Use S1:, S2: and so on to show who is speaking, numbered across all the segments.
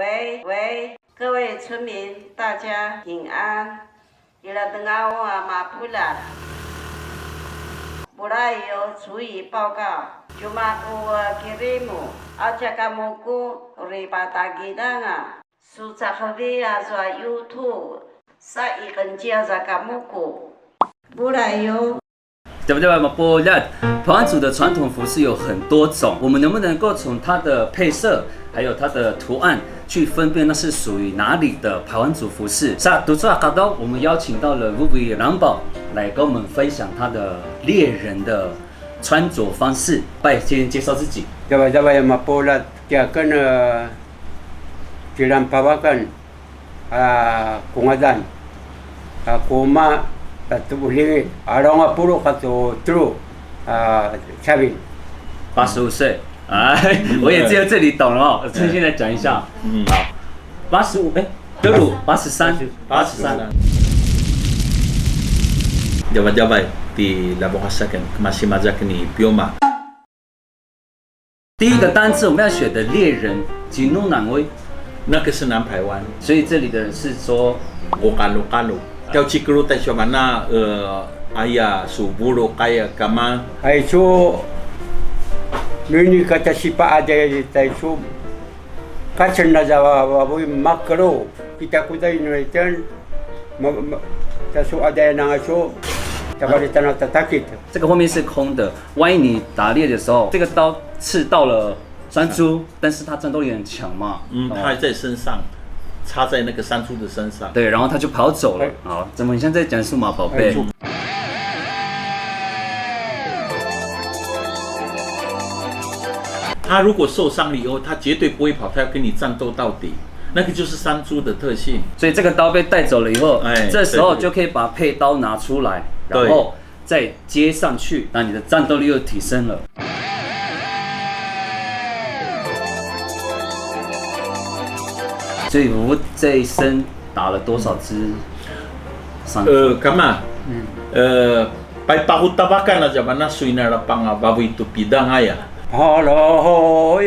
S1: 喂，各位村民，大家平安。伊拉等下我马布拉，布拉有注意报告。Cuma gua kirimu aja kamuku ribata gidanga susah via za YouTube sa ikan jia za kamuku bulayo。
S2: 对不对？马波拉，排湾族的传统服饰有很多种，我们能不能够从它的配色，还有它的图案，去分辨那是属于哪里的排湾族服饰？是啊，读书啊，卡刀，我们邀请到了乌比朗宝来跟我们分享他的猎人的穿着方式。拜，先介绍自己。
S3: Jawab-jawab yang mapolat dia kena jiran pawakan kungadan kuma satu boleh orang apuro kata terus cabin
S2: 85岁，哎，我也只有这里懂了哦。趁现在讲一下，好，85，德鲁83。
S4: Jawab-jawab di laborasakan masih mazak ni bioma。
S2: 第一个单词我们要选的猎人，吉努南威，
S4: 那个是南排湾，
S2: 所以这里的人是说
S4: 我卡鲁卡鲁。Kau cikgu tak cuma mana ayah suburo kaya kama.
S3: Aisu mini kata sifat ada taisu kacan nazawa wabu makro kita kudai nuitan tasu ada yang asu tabari tanah tatakit。
S2: 这个后面是空的，万一你打猎的时候，这个刀刺到了山猪，但是它战斗力很强嘛，
S4: 它还在身上。插在那个山猪的身上，
S2: 对，然后他就跑走了。好，怎么很像在讲数码宝贝？
S4: 他如果受伤了以后，他绝对不会跑，他要跟你战斗到底。那个就是山猪的特性。
S2: 所以这个刀被带走了以后，这时候
S4: 对
S2: 就可以把配刀拿出来，然后再接上去，那你的战斗力又提升了。所以我这一生打了多少只山猪
S4: ？Kama? Pai tahu tabakan aja mana suina lapang babu itu bidang ayah.
S3: Halo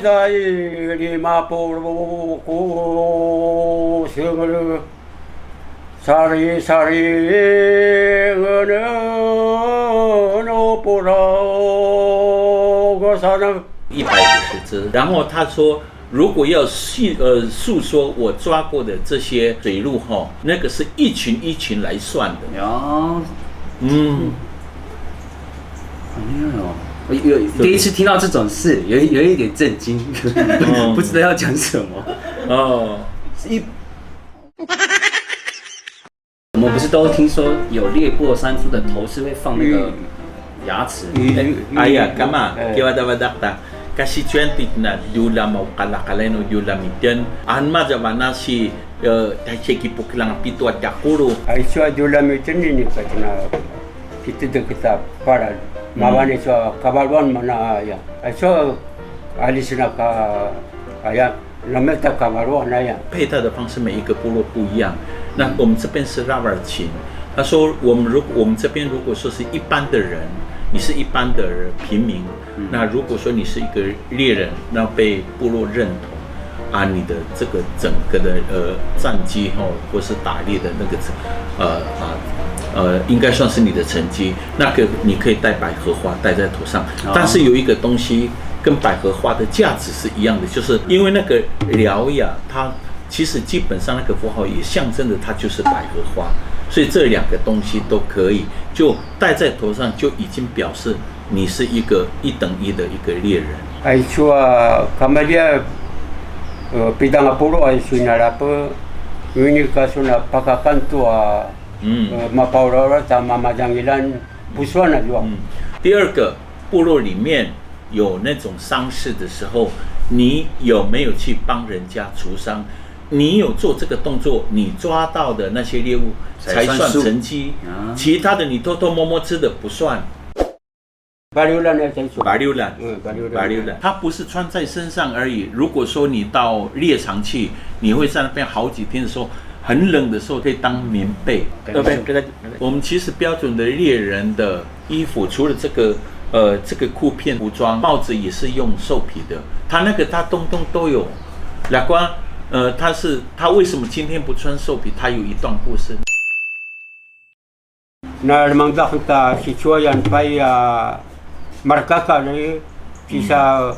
S3: dai lima puluh sengel sari no pura sana
S4: 150只。然后他说，如果要诉说我抓过的这些水鹿哈，那个是一群一群来算的。
S2: 好厉害哦！我第一次听到这种事，有一点震惊，不知道要讲什么。我们不是都听说有猎过山猪的头是会放那个牙齿？
S4: 哎呀，干嘛？给我的kasi cuentik na dula mau kalakalan o dula mitian anma zamana si tacheki puklang pitu atakuru
S3: aiso dula mitian ni katna kita kita para mawani so kabalwan mana ya aiso alisina ka aya lameta kabalwan ya
S4: 配套的方式每一个部落不一样。那我们这边是拉瓦尔琴，他说我们这边如果说是一般的人。你是一般的平民，那如果说你是一个猎人，那被部落认同你的这个整个的战绩或是打猎的那个应该算是你的成绩。那个你可以戴百合花戴在头上，但是有一个东西跟百合花的价值是一样的，就是因为那个獠牙，它其实基本上那个符号也象征着它就是百合花。所以这两个东西都可以，就戴在头上，就已经表示你是一个1等1的一个猎人。
S3: Aisu kamalia bidang apuro aisu nalapa ini kasuna pakakan tua mapaurora sama majangilan buswana juga。
S4: 第二个，部落里面有那种丧事的时候，你有没有去帮人家除伤？你有做这个动作，你抓到的那些猎物才算成绩，其他的你偷偷摸摸吃的不算。
S3: 白榴兰呢？
S4: 白榴兰，它不是穿在身上而已。如果说你到猎场去，你会在那边好几天的时候，很冷的时候可以当棉被。我们其实标准的猎人的衣服，除了这个裤片服装，帽子也是用兽皮的，它东东都有。拉光，他为什么今天不穿兽皮？他有一段故事。
S3: Na lamang kita situayan pay markaka ni kisa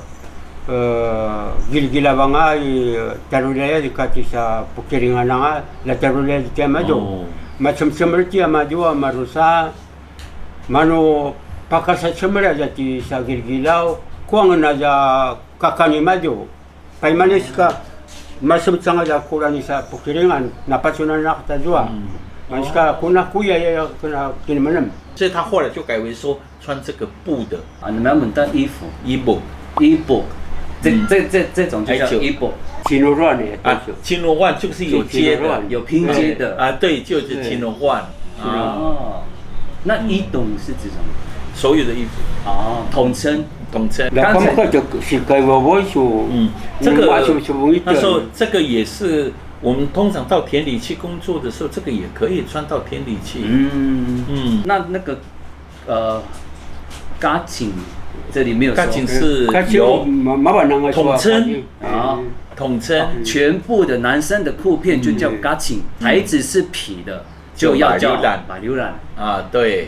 S3: gilgilabang ay tarulaya di katisa pukiringan nga la tarulaya di temado macam-macam ti amado marusa mano pakasa semera jati sa gilgilaw kuang na ja kakanimado pay manis ka masam-macam ja kurani sa pukiringan napasunan na kita jua kuna kuya ya kuna kinmanam，
S4: 所以他后来就改为说穿这个布的
S2: 啊，你们要问到衣服，
S4: 衣服，
S2: 这种就叫衣服。
S3: 金罗万的
S4: 啊，金罗万就是有接的，
S2: 有拼接的
S4: 啊，对，就是金罗万。
S2: 哦，那衣董是指什么？
S4: 所有的衣服
S2: 哦，统称。
S3: 刚才是该我说，
S4: 这个那时候这个也是。我们通常到田里去工作的时候，这个也可以穿到田里去。
S2: 那个嘎紧这里没有说。
S4: 嘎紧是有统称啊，统称
S2: 全部的男生的裤片就叫嘎紧，材质是皮的就要叫马流染
S4: 啊，对。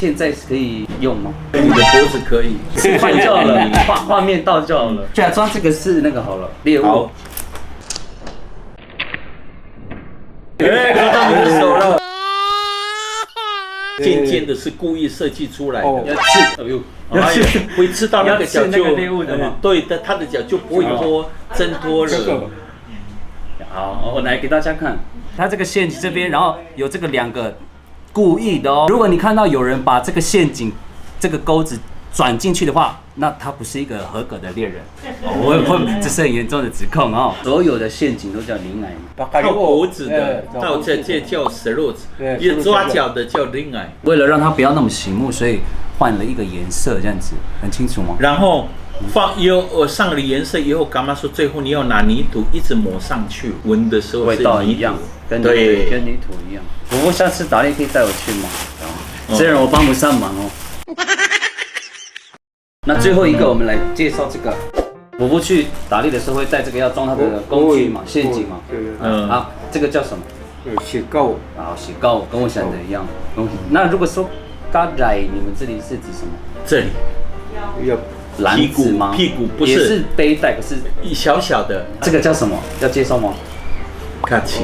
S2: 现在可以用吗？
S4: 你的脖子可以，
S2: 示范就好了，画面到就好了。假装这个是那个好了，猎物。
S4: 他们的手了，渐渐的是故意设计出来的，
S2: 要刺，
S4: 哎呦，会刺到那个脚就
S2: 猎物的嘛，
S4: 对的，他的脚就不会挣脱了。
S2: 好，我来给大家看，它这个陷阱这边，然后有这个2个故意的哦。如果你看到有人把这个陷阱、这个钩子转进去的话，那他不是一个合格的猎人。这是很严重的指控哦。所有的陷阱都叫灵癌，
S4: 套脖子的，这叫 slots， 抓脚的叫灵癌。
S2: 为了让它不要那么醒目，所以换了一个颜色，这样子很清楚吗？
S4: 然后上了颜色以后，干妈说最后你要拿泥土一直抹上去，闻的时候
S2: 味道一样，跟泥土一样。不过下次打猎可以带我去吗？虽然我帮不上忙哦。那最后一个，我们来介绍这个。伯伯去打猎的时候会带这个，要装他的工具嘛，陷阱嘛。啊，这个叫什么？
S3: 雪糕。
S2: 啊，雪糕，跟我想的一样。那如果说嘎仔，你们这里是指什么？
S4: 这里
S3: 有
S2: 篮子吗？
S4: 屁股不是，
S2: 也是背带，可是
S4: 小小的。
S2: 这个叫什么？要介绍吗？
S4: 卡奇。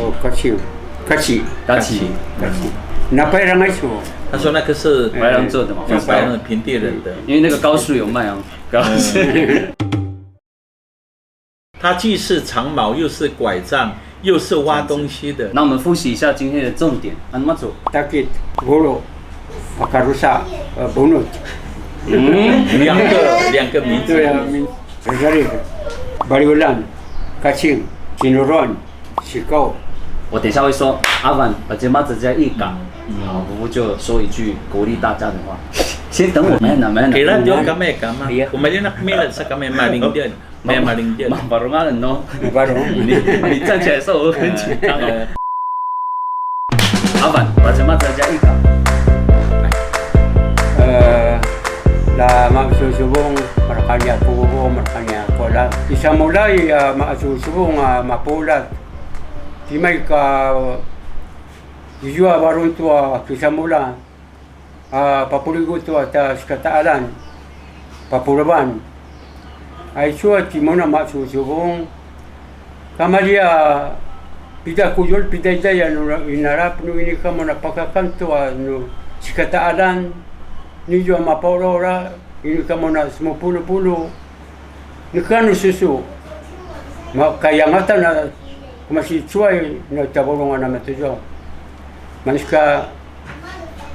S3: 那白人来说，
S4: 他说那个是
S2: 白人做的嘛，
S4: 用白人平地人的，
S2: 因为那个高速有卖啊，高速。
S4: 它既是长矛，又是拐杖，又是挖东西的。
S2: 那我们复习一下今天的重点，怎么做
S3: ？Takit, golo, pakarusa, bunut。
S4: 两个名字。
S3: 对啊，Rizari, Bariulan, Kacing, Cinuron, Sikau。
S2: 我等一下会说阿凡把这马子加一港，好，我就说一句鼓励大家的话。先等我，没拿。
S4: 给了就干嘛？我们那没了是干嘛？maling dia。baru
S2: malam no。你站起来的时候我很紧张哦。阿凡把这马子加一港。
S3: La magsusubong markanya kubo markanya kola. Isa mulai magsusubong mapulat. Timay ka ijua barun tua kisamula papuligo tua ta skataalan papuraban ay sua timona magsusubong kamalia pida kujol pida daya no inarap no ini ka mo napakakanto no skataalan ni jo mapaurora ini ka mo na sumupulo-pulo ni kanu susu makayangata na masih cuai na tabolongan na matujo maniska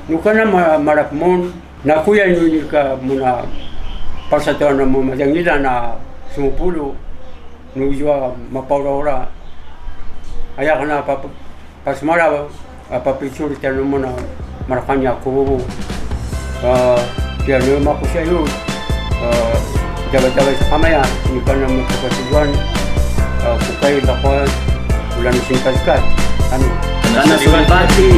S3: nukana marapmon na kuya ni ka muna pasatoan na mo madangila na sumupulo nujo mapaurora aya kana pasmara papichur tanu mo na marakanya kubo kaya no makusayo jaga-jaga sa kamaya ni kana mo kapatuan kukay bakwa ulan singkat Kami.
S2: Karena sudah pagi.